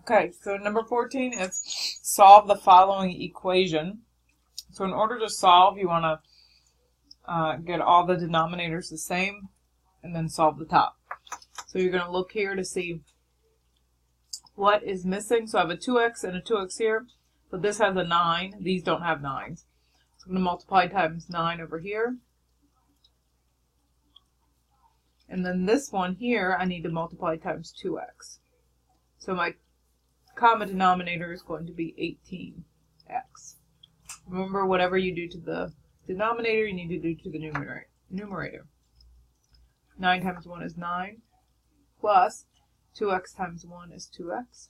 Okay, so number 14 is solve the following equation. So in order to solve, you want to get all the denominators the same and then solve the top. So you're going to look here to see what is missing. So I have a 2x and a 2x here, but this has a 9. These don't have 9s. So I'm going to multiply times 9 over here. And then this one here, I need to multiply times 2x. So my common denominator is going to be 18x. Remember, whatever you do to the denominator, you need to do to the numerator. 9 times 1 is 9, plus 2x times 1 is 2x.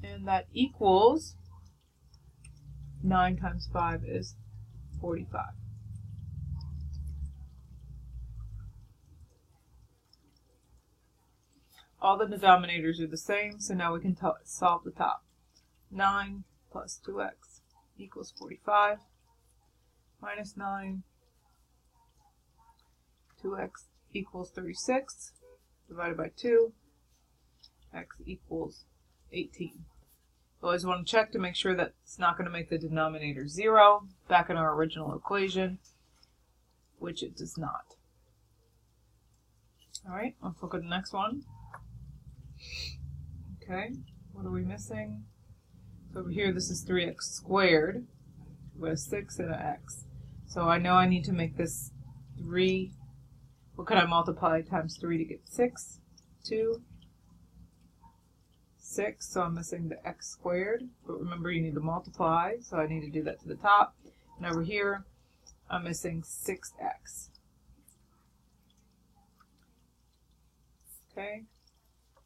And that equals 9 times 5 is 45. All the denominators are the same, so now we can solve the top. 9 plus 2x equals 45, minus 9, 2x equals 36, divided by 2, x equals 18. You always want to check to make sure that it's not going to make the denominator 0, back in our original equation, which it does not. Alright, let's look at the next one. Okay, what are we missing? So over here, this is 3x squared with a 6 and an x. So I know I need to make this 3. What could I multiply times 3 to get 6? 2, 6. So I'm missing the x squared. But remember, you need to multiply, so I need to do that to the top. And over here, I'm missing 6x. Okay.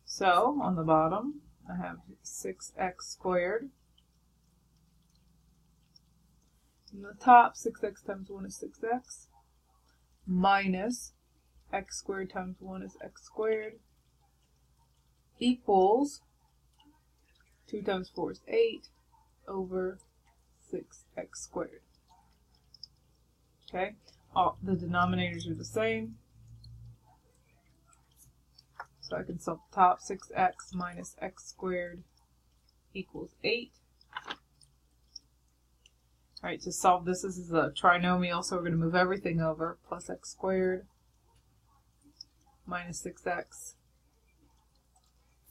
So, on the bottom, I have 6x squared. In the top, 6x times 1 is 6x, minus x squared times 1 is x squared, equals 2 times 4 is 8 over 6x squared. Okay, all the denominators are the same. So I can solve the top. 6x minus x squared equals 8. Alright, to solve this is a trinomial, so we're going to move everything over. Plus x squared minus 6x.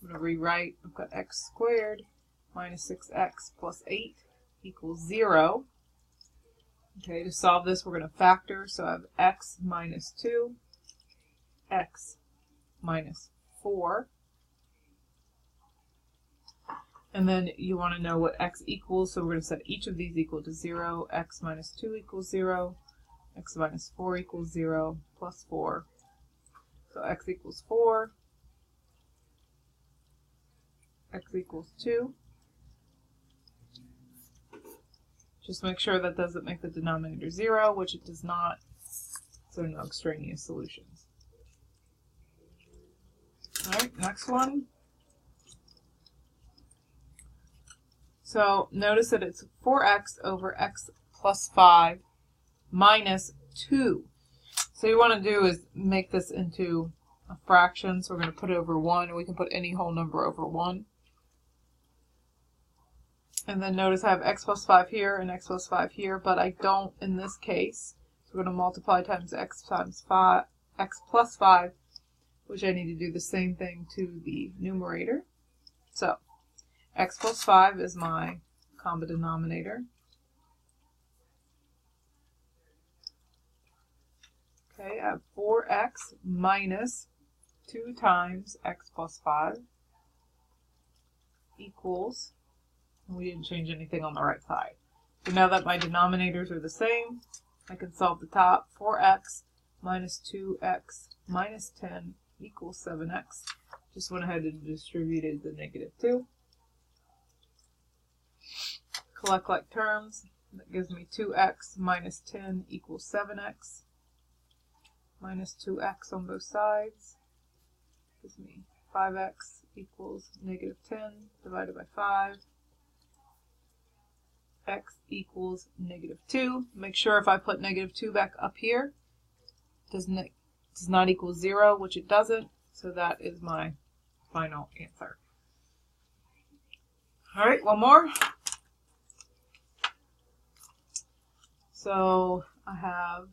I'm going to rewrite. I've got x squared minus 6x plus 8 equals 0. Okay, to solve this, we're going to factor. So I have x minus 2, x minus 4. And then you want to know what x equals, so we're going to set each of these equal to 0. X minus 2 equals 0. X minus 4 equals 0 plus 4. So x equals 4. X equals 2. Just make sure that doesn't make the denominator 0, which it does not, so no extraneous solutions. Alright, next one. So notice that it's 4x over x plus 5 minus 2. So you want to do is make this into a fraction. So we're going to put it over 1, and we can put any whole number over 1. And then notice I have x plus 5 here and x plus 5 here, but I don't in this case. So we're going to multiply times x times 5, x plus 5, which I need to do the same thing to the numerator. So x plus 5 is my common denominator. Okay, I have 4x minus 2 times x plus 5 equals, and we didn't change anything on the right side. So now that my denominators are the same, I can solve the top. 4x minus 2x minus 10 equals 7x. Just went ahead and distributed the negative 2. Collect like terms. That gives me 2x minus 10 equals 7x. Minus 2x on both sides. Gives me 5x equals negative 10 divided by 5. X equals negative 2. Make sure if I put negative 2 back up here, does not equal 0, which it doesn't. So that is my final answer. All right, one more. So I have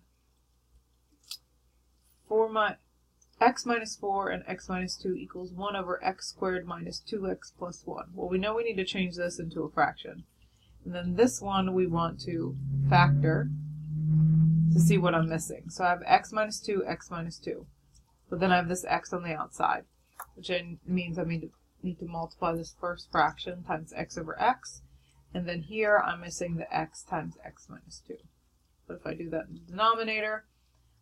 x minus 4 and x minus 2 equals 1 over x squared minus 2x plus 1. Well, we know we need to change this into a fraction. And then this one we want to factor to see what I'm missing. So I have x minus 2, x minus 2. But then I have this x on the outside, which means I need to multiply this first fraction times x over x. And then here I'm missing the x times x minus 2. But if I do that in the denominator,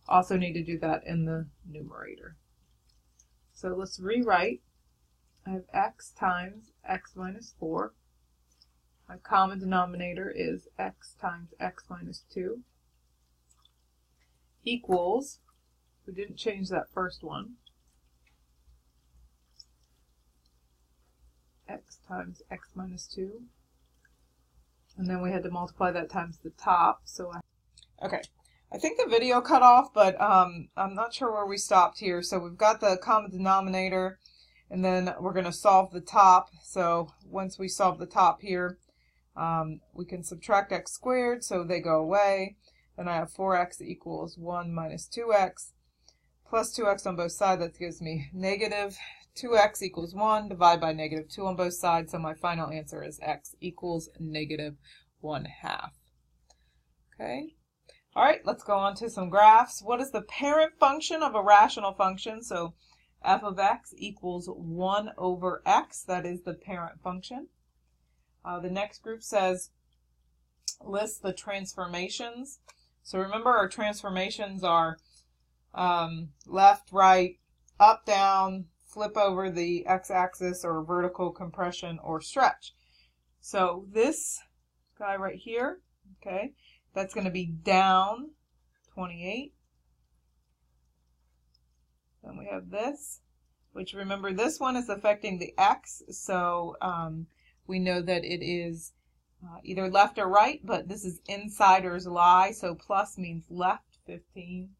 also need to do that in the numerator. So let's rewrite. I have x times x minus 4. My common denominator is x times x minus 2 equals, we didn't change that first one, x times x minus 2. And then we had to multiply that times the top. So okay, I think the video cut off, but I'm not sure where we stopped here. So we've got the common denominator, and then we're going to solve the top. So once we solve the top here, we can subtract x squared, so they go away. Then I have 4x equals 1 minus 2x plus 2x on both sides. That gives me negative 2x equals 1, divide by negative 2 on both sides. So my final answer is x equals negative 1/2. Okay. All right, let's go on to some graphs. What is the parent function of a rational function? So f of x equals 1 over x. That is the parent function. The next group says list the transformations. So remember, our transformations are left, right, up, down, flip over the x-axis, or vertical compression or stretch. So this guy right here, okay, that's going to be down 28. Then we have this, which, remember, this one is affecting the x, so we know that it is either left or right, but this is insiders lie, so plus means left, 15.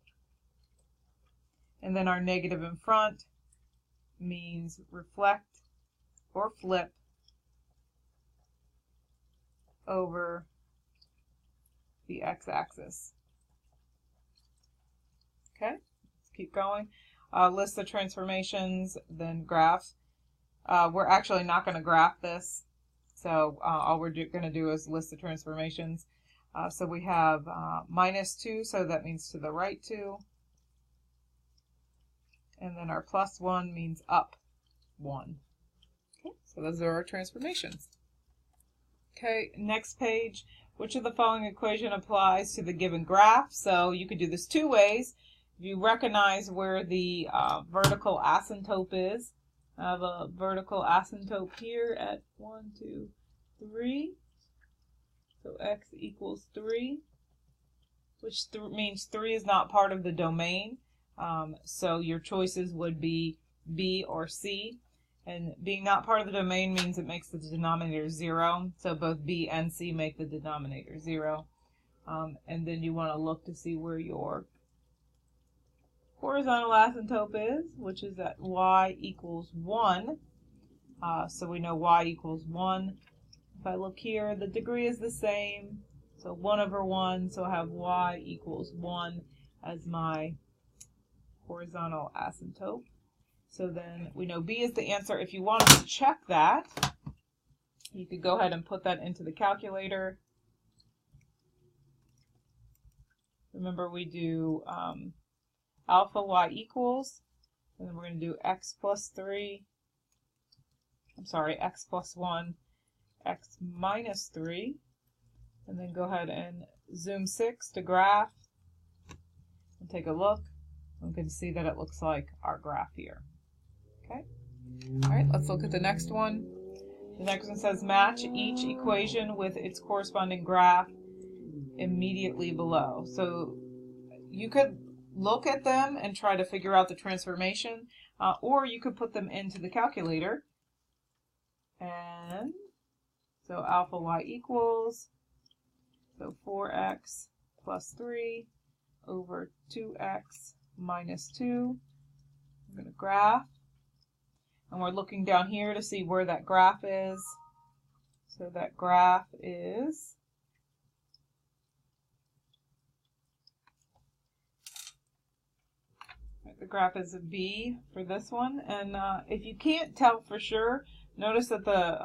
And then our negative in front means reflect or flip over the x-axis. Okay, let's keep going. List the transformations, then graph. We're actually not going to graph this, so all we're going to do is list the transformations. So we have minus 2, so that means to the right 2. And then our plus 1 means up 1. Okay, so those are our transformations. Okay, next page. Which of the following equation applies to the given graph? So you could do this two ways. If you recognize where the vertical asymptote is, I have a vertical asymptote here at 1, 2, 3. So x equals 3, which means 3 is not part of the domain. So your choices would be B or C. And being not part of the domain means it makes the denominator 0. So both B and C make the denominator 0. And then you want to look to see where your horizontal asymptote is, which is at y equals 1. So we know y equals 1. If I look here, the degree is the same. So 1 over 1. So I have y equals 1 as my horizontal asymptote. So then we know B is the answer. If you wanted to check that, you could go ahead and put that into the calculator. Remember, we do alpha y equals, and then we're going to do x plus 3, x plus 1, x minus 3, and then go ahead and zoom 6 to graph and take a look. We can see that it looks like our graph here. Okay. All right, let's look at the next one. The next one says match each equation with its corresponding graph immediately below. So you could look at them and try to figure out the transformation, or you could put them into the calculator. And so alpha y equals, so 4x plus 3 over 2x minus 2. I'm going to graph. And we're looking down here to see where that graph is. So that graph is the graph is a B for this one. And if you can't tell for sure, notice that the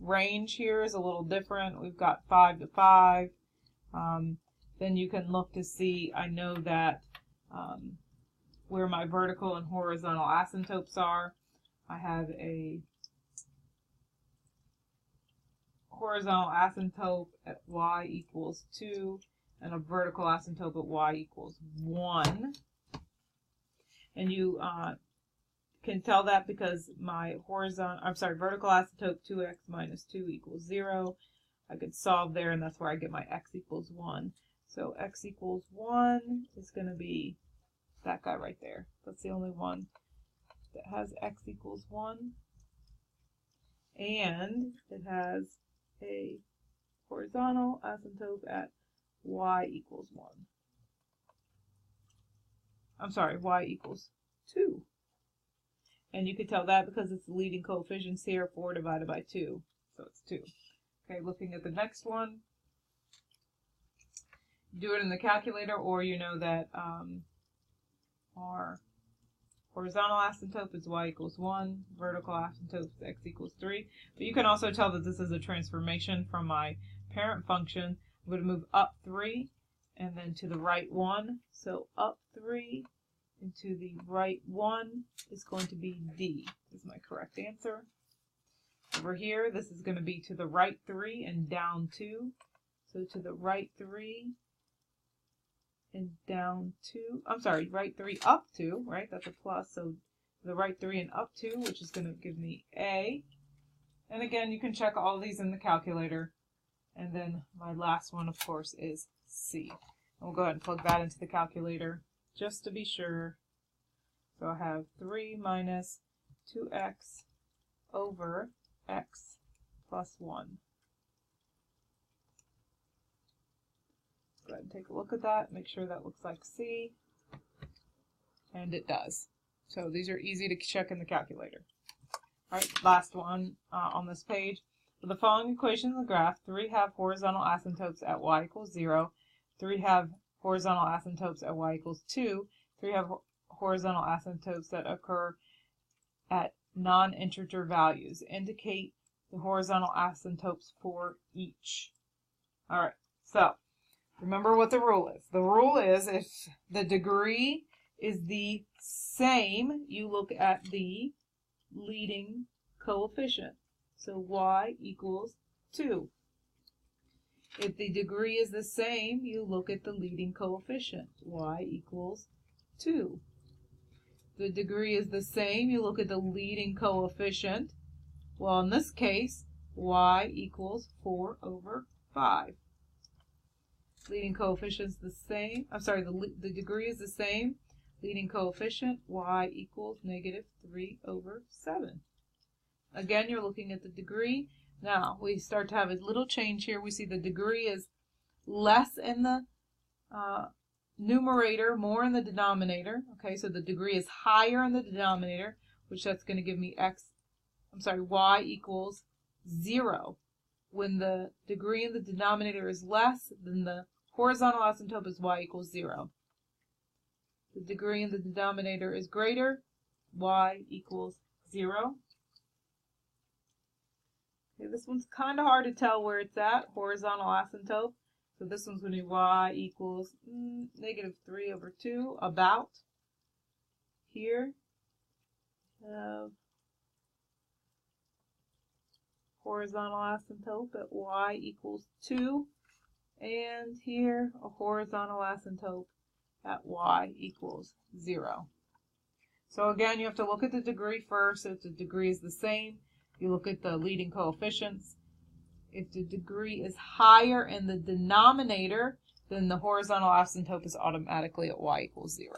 range here is a little different. We've got 5 to 5. Then you can look to see, I know that where my vertical and horizontal asymptotes are. I have a horizontal asymptote at y equals 2 and a vertical asymptote at y equals 1. And you can tell that because my vertical asymptote 2x minus 2 equals 0. I could solve there, and that's where I get my x equals 1. So x equals 1 is going to be that guy right there. That's the only one that has x equals 1. And it has a horizontal asymptote at y equals 1. I'm sorry, y equals 2. And you can tell that because it's the leading coefficients here, 4 divided by 2. So it's 2. Okay, looking at the next one. Do it in the calculator, or you know that our horizontal asymptote is y equals 1, vertical asymptote is x equals 3. But you can also tell that this is a transformation from my parent function. I'm going to move up 3 and then to the right 1. So up 3 and to the right 1 is going to be D, is my correct answer. Over here, this is going to be to the right 3 and down 2. So to the right 3 and down 2. I'm sorry, right 3 up 2, right? That's a plus. So the right 3 and up 2, which is going to give me A. And again, you can check all these in the calculator. And then my last one, of course, is C. And we'll go ahead and plug that into the calculator just to be sure. So I have 3 minus 2x over x plus 1. Go ahead and take a look at that. Make sure that looks like C. And it does. So these are easy to check in the calculator. All right, last one on this page. For the following equation in the graph, 3 have horizontal asymptotes at y equals 0. 3 have horizontal asymptotes at y equals 2. 3 have horizontal asymptotes that occur at non-integer values. Indicate the horizontal asymptotes for each. All right, so remember what the rule is. The rule is if the degree is the same, you look at the leading coefficient. So y equals 2. If the degree is the same, you look at the leading coefficient. Y equals 2. The degree is the same, you look at the leading coefficient. Well, in this case, y equals 4 over 5. Leading coefficient is the same. I'm sorry, the degree is the same. Leading coefficient, y equals negative 3 over 7. Again, you're looking at the degree. Now, we start to have a little change here. We see the degree is less in the numerator, more in the denominator. Okay, so the degree is higher in the denominator, which that's going to give me y equals 0. When the degree in the denominator is less, then the horizontal asymptote is y equals 0. The degree in the denominator is greater, y equals 0. Okay, this one's kind of hard to tell where it's at, horizontal asymptote. So this one's going to be y equals negative 3 over 2, about here. Horizontal asymptote at y equals 2. And here, a horizontal asymptote at y equals 0. So again, you have to look at the degree first. If the degree is the same, you look at the leading coefficients. If the degree is higher in the denominator, then the horizontal asymptote is automatically at y equals 0.